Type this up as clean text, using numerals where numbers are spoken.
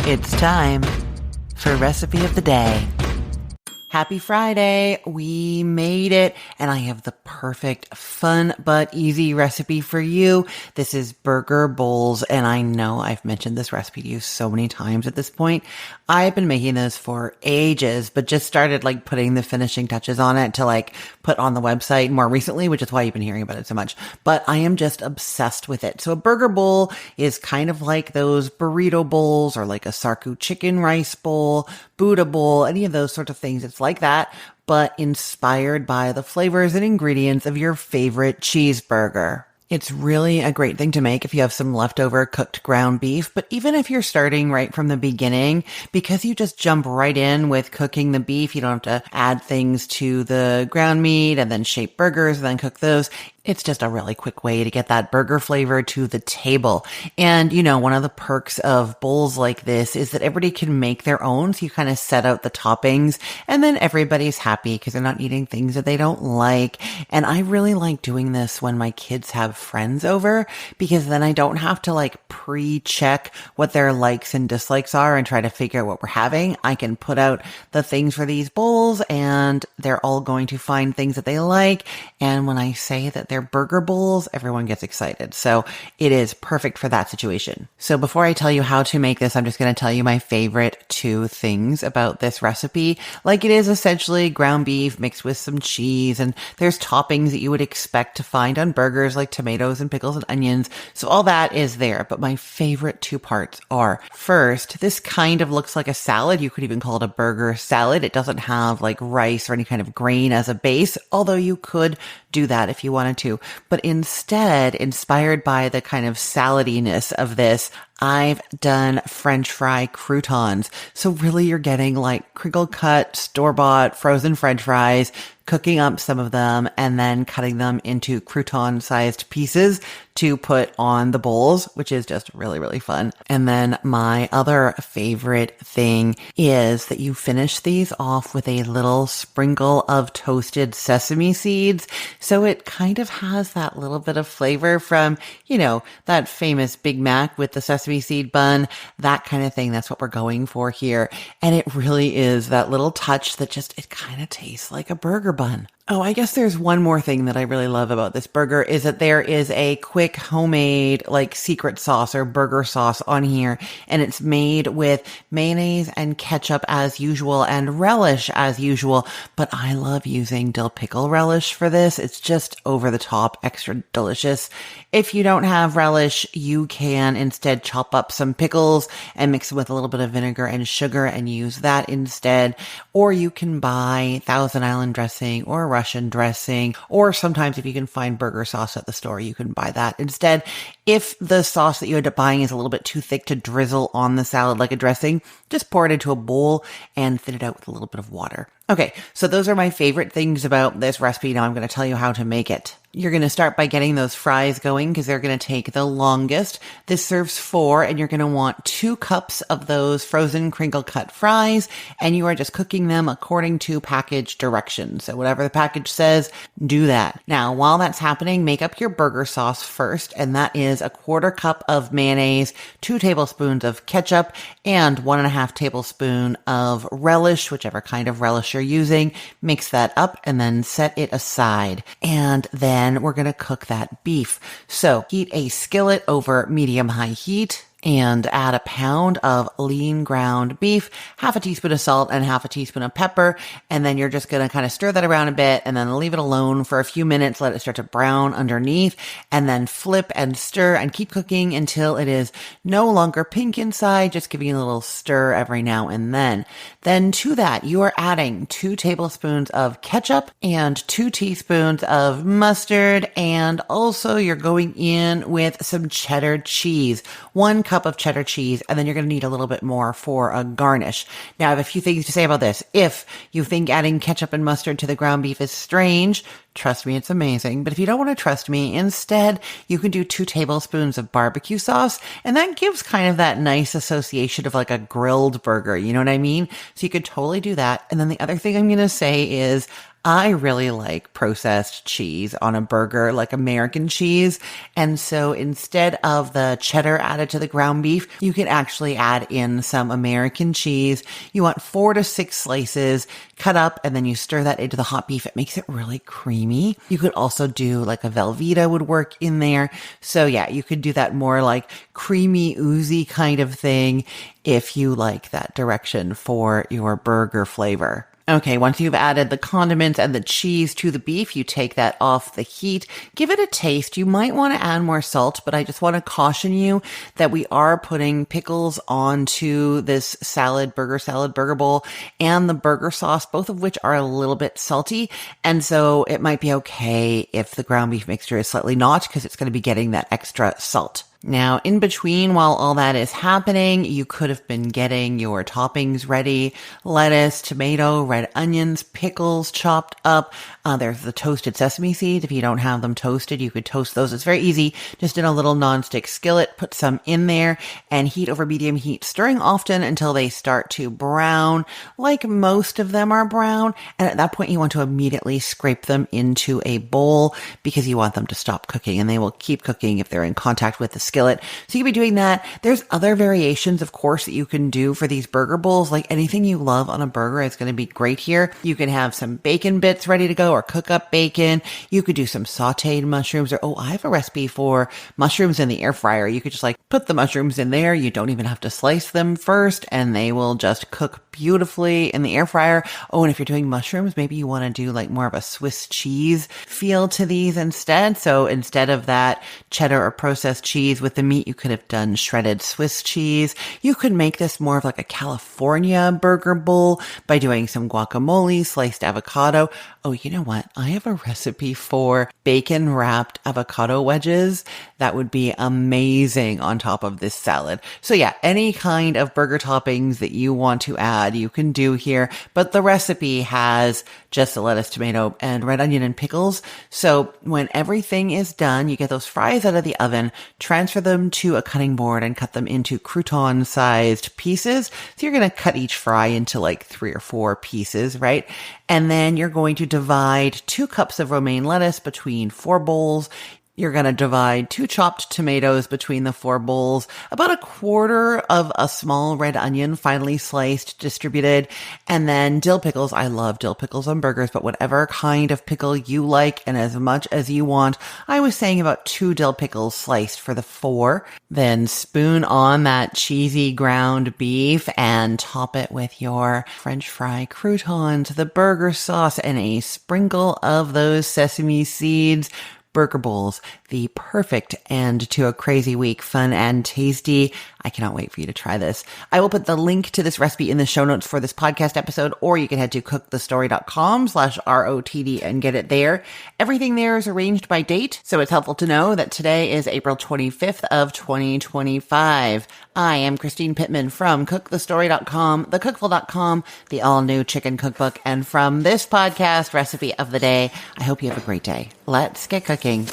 It's time for Recipe of the Day. Happy Friday. We made it, and I have the perfect fun but easy recipe for you. This is burger bowls, and I know I've mentioned this recipe to you so many times at this point. I've been making this for ages, but just started putting the finishing touches on it to put on the website more recently, which is why you've been hearing about it so much. But I am just obsessed with it. So a burger bowl is kind of like those burrito bowls or like a Sarku chicken rice bowl, Buddha bowl, any of those sorts of things. It's like that, but inspired by the flavors and ingredients of your favorite cheeseburger. It's really a great thing to make if you have some leftover cooked ground beef, but even if you're starting right from the beginning, because you just jump right in with cooking the beef, you don't have to add things to the ground meat and then shape burgers and then cook those. It's just a really quick way to get that burger flavor to the table. And, one of the perks of bowls like this is that everybody can make their own. So you kind of set out the toppings and then everybody's happy because they're not eating things that they don't like. And I really like doing this when my kids have friends over because then I don't have to pre-check what their likes and dislikes are and try to figure out what we're having. I can put out the things for these bowls and they're all going to find things that they like. And when I say that they're burger bowls, everyone gets excited. So it is perfect for that situation. So before I tell you how to make this, I'm just going to tell you my favorite two things about this recipe. It is essentially ground beef mixed with some cheese, and there's toppings that you would expect to find on burgers like tomatoes and pickles and onions. So all that is there. But my favorite two parts are, first, this kind of looks like a salad. You could even call it a burger salad. It doesn't have rice or any kind of grain as a base, although you could do that if you wanted to. But instead, inspired by the kind of saladiness of this, I've done French fry croutons. So really you're getting crinkle cut, store-bought, frozen French fries, cooking up some of them and then cutting them into crouton-sized pieces to put on the bowls, which is just really, really fun. And then my other favorite thing is that you finish these off with a little sprinkle of toasted sesame seeds. So it kind of has that little bit of flavor from, that famous Big Mac with the sesame seed bun, that kind of thing. That's what we're going for here. And it really is that little touch that it kind of tastes like a burger bun. Oh, I guess there's one more thing that I really love about this burger is that there is a quick homemade secret sauce or burger sauce on here, and it's made with mayonnaise and ketchup as usual and relish as usual, but I love using dill pickle relish for this. It's just over the top, extra delicious. If you don't have relish, you can instead chop up some pickles and mix it with a little bit of vinegar and sugar and use that instead, or you can buy Thousand Island dressing or Russian dressing, or sometimes if you can find burger sauce at the store, you can buy that instead. If the sauce that you end up buying is a little bit too thick to drizzle on the salad like a dressing, just pour it into a bowl and thin it out with a little bit of water. Okay, so those are my favorite things about this recipe. Now I'm going to tell you how to make it. You're going to start by getting those fries going because they're going to take the longest. This serves 4, and you're going to want 2 cups of those frozen crinkle cut fries, and you are just cooking them according to package directions. So whatever the package says, do that. Now, while that's happening, make up your burger sauce first, and that is 1/4 cup of mayonnaise, 2 tablespoons of ketchup, and 1.5 tablespoons of relish, whichever kind of relish you're using. Mix that up and then set it aside. And then we're going to cook that beef. So heat a skillet over medium-high heat and add 1 pound of lean ground beef, 1/2 teaspoon of salt and 1/2 teaspoon of pepper. And then you're just going to kind of stir that around a bit and then leave it alone for a few minutes. Let it start to brown underneath and then flip and stir and keep cooking until it is no longer pink inside, just giving it a little stir every now and then. Then to that, you are adding 2 tablespoons of ketchup and 2 teaspoons of mustard. And also you're going in with some cheddar cheese, 1 cup of cheddar cheese, and then you're going to need a little bit more for a garnish. Now, I have a few things to say about this. If you think adding ketchup and mustard to the ground beef is strange, trust me, it's amazing. But if you don't want to trust me, instead, you can do 2 tablespoons of barbecue sauce, and that gives kind of that nice association of like a grilled burger. You know what I mean? So you could totally do that. And then the other thing I'm going to say is I really like processed cheese on a burger, like American cheese. And so instead of the cheddar added to the ground beef, you can actually add in some American cheese. You want 4 to 6 slices cut up, and then you stir that into the hot beef. It makes it really creamy. You could also do like a Velveeta would work in there. So yeah, you could do that more like creamy, oozy kind of thing if you like that direction for your burger flavor. Okay, once you've added the condiments and the cheese to the beef, you take that off the heat. Give it a taste. You might want to add more salt, but I just want to caution you that we are putting pickles onto this burger bowl, and the burger sauce, both of which are a little bit salty. And so it might be okay if the ground beef mixture is slightly not, because it's going to be getting that extra salt. Now, in between, while all that is happening, you could have been getting your toppings ready. Lettuce, tomato, red onions, pickles chopped up. There's the toasted sesame seeds. If you don't have them toasted, you could toast those. It's very easy. Just in a little nonstick skillet, put some in there and heat over medium heat, stirring often until they start to brown, like most of them are brown. And at that point, you want to immediately scrape them into a bowl because you want them to stop cooking, and they will keep cooking if they're in contact with the skillet. So you can be doing that. There's other variations, of course, that you can do for these burger bowls. Like anything you love on a burger is going to be great here. You can have some bacon bits ready to go, or cook up bacon. You could do some sauteed mushrooms, or, I have a recipe for mushrooms in the air fryer. You could just like put the mushrooms in there. You don't even have to slice them first, and they will just cook beautifully in the air fryer. Oh, and if you're doing mushrooms, maybe you want to do like more of a Swiss cheese feel to these instead. So instead of that cheddar or processed cheese with the meat, you could have done shredded Swiss cheese. You could make this more of like a California burger bowl by doing some guacamole, sliced avocado. Oh, you know what? I have a recipe for bacon wrapped avocado wedges. That would be amazing on top of this salad. So yeah, any kind of burger toppings that you want to add, you can do here. But the recipe has just the lettuce, tomato, and red onion and pickles. So when everything is done, you get those fries out of the oven, transfer them to a cutting board and cut them into crouton sized pieces. So you're going to cut each fry into like 3 or 4 pieces, right? And then you're going to divide 2 cups of romaine lettuce between 4 bowls. You're going to divide 2 chopped tomatoes between the 4 bowls, about 1/4 of a small red onion, finely sliced, distributed, and then dill pickles. I love dill pickles on burgers, but whatever kind of pickle you like and as much as you want. I was saying about 2 dill pickles sliced for the 4. Then spoon on that cheesy ground beef and top it with your French fry croutons, the burger sauce, and a sprinkle of those sesame seeds. Burger bowls, the perfect end to a crazy week, fun and tasty. I cannot wait for you to try this. I will put the link to this recipe in the show notes for this podcast episode, or you can head to cookthestory.com/ROTD and get it there. Everything there is arranged by date, so it's helpful to know that today is April 25th of 2025. I am Christine Pittman from cookthestory.com, thecookful.com, the all-new chicken cookbook, and from this podcast, Recipe of the Day. I hope you have a great day. Let's get cooking.